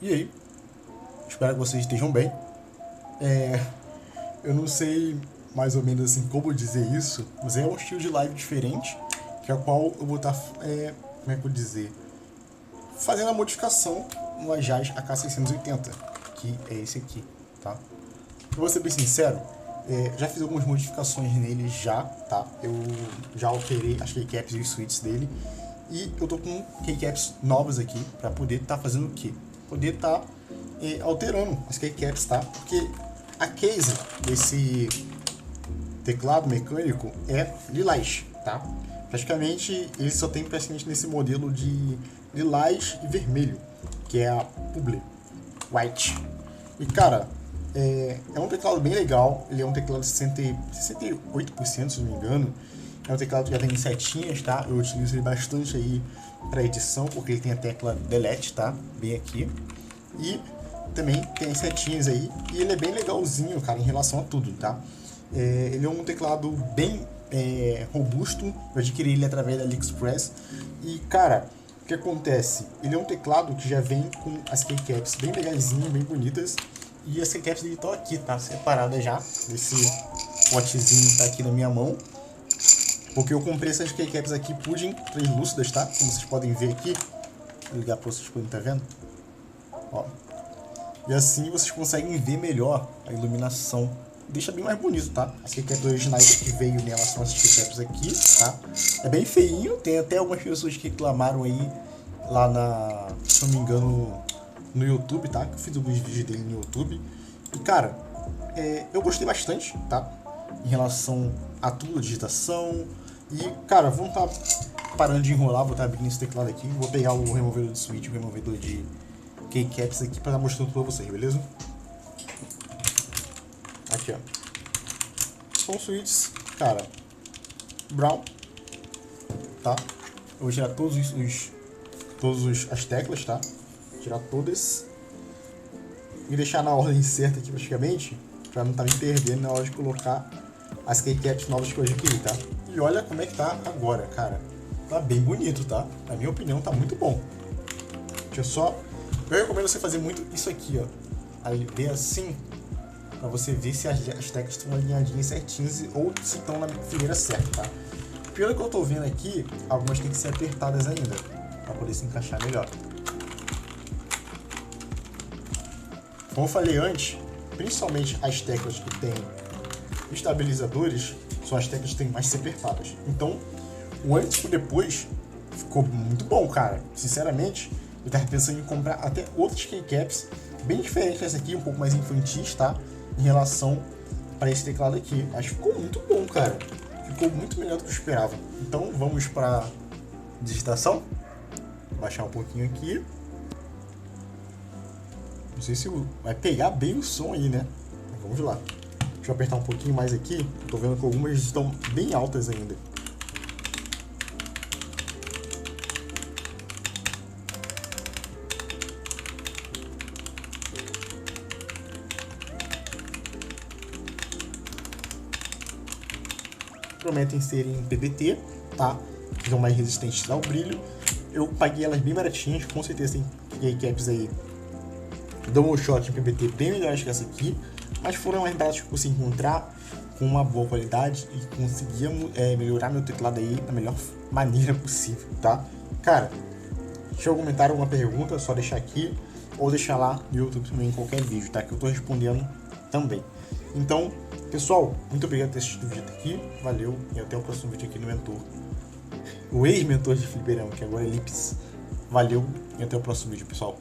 E aí? Espero que vocês estejam bem. Eu não sei mais ou menos assim como dizer isso, mas é um estilo de live diferente, que é o qual eu vou estar, como é que eu vou dizer, fazendo a modificação no Ajaz AK680, que é esse aqui, tá? Eu vou ser bem sincero, já fiz algumas modificações nele já, tá? Eu já alterei as keycaps e os switches dele, e eu tô com keycaps novas aqui para poder estar fazendo o quê? Poder estar alterando as keycaps, tá? Porque a case desse teclado mecânico é lilás, tá? Praticamente ele só tem praticamente nesse modelo de lilás e vermelho, que é a Publi White. E cara, é um teclado bem legal, ele é um teclado de 68%, se não me engano. É um teclado que já tem setinhas, tá? Eu utilizo ele bastante aí para edição, porque ele tem a tecla Delete, tá? Bem aqui. E também tem setinhas aí, e ele é bem legalzinho, cara, em relação a tudo, tá? Ele é um teclado bem robusto, eu adquiri ele através da AliExpress. E, cara, o que acontece? Ele é um teclado que já vem com as keycaps bem legaisinhas, bem bonitas. E as keycaps dele estão aqui, tá? Separadas já. Esse potezinho tá aqui na minha mão. Porque eu comprei essas keycaps aqui pudim translúcidas, tá? Como vocês podem ver aqui. Vou ligar para vocês poderem estar vendo. Ó. E assim vocês conseguem ver melhor a iluminação. Deixa bem mais bonito, tá? As keycaps originais que veio nela são essas keycaps aqui, tá? É bem feinho. Tem até algumas pessoas que reclamaram aí lá na... se não me engano, no YouTube, tá? Que eu fiz alguns vídeos dele no YouTube. E, cara, eu gostei bastante, tá? Em relação a tudo, a digitação. E, cara, vamos estar parando de enrolar, vou estar abrindo esse teclado aqui. Vou pegar o removedor de switch, o removedor de keycaps aqui para estar mostrando pra vocês, beleza? Aqui, ó. São switches, cara, brown, tá? Eu vou tirar todas as teclas, tá? Vou tirar todas e deixar na ordem certa aqui praticamente, para não estar me perdendo na hora de colocar as keycaps novas que eu adquiri, tá? E olha como é que tá agora, cara. Tá bem bonito, tá? Na minha opinião, tá muito bom. Deixa eu só... Eu recomendo você fazer muito isso aqui, ó. Aí, bem assim, pra você ver se as teclas estão alinhadinhas certinhas ou se estão na fileira certa, tá? Pelo que eu tô vendo aqui, algumas têm que ser apertadas ainda, pra poder se encaixar melhor. Como eu falei antes, principalmente as teclas que tem estabilizadores são as teclas que tem mais que ser apertadas. Então, o antes e o depois ficou muito bom, cara. Sinceramente, eu tava pensando em comprar até outras keycaps bem diferentes dessa aqui, um pouco mais infantis, tá? Em relação para esse teclado aqui. Mas ficou muito bom, cara. Ficou muito melhor do que eu esperava. Então, vamos para digitação. Vou baixar um pouquinho aqui. Não sei se vai pegar bem o som aí, né? Mas vamos lá. Deixa eu apertar um pouquinho mais aqui. Tô vendo que algumas estão bem altas ainda. Prometem serem PBT, tá? Que são mais resistentes ao brilho. Eu paguei elas bem baratinhas, com certeza tem keycaps aí dão um shot em PBT bem melhores que essa aqui, mas foram mais baratas que eu consegui encontrar com uma boa qualidade e conseguia melhorar meu teclado aí da melhor maneira possível, tá? Cara, se algum comentário, alguma pergunta, é só deixar aqui ou deixar lá no YouTube também em qualquer vídeo, tá? Que eu tô respondendo também. Então, pessoal, muito obrigado por ter assistido o vídeo até aqui, valeu e até o próximo vídeo aqui no Mentor. O ex-mentor de Fliperama, que agora é Lips. Valeu e até o próximo vídeo, pessoal.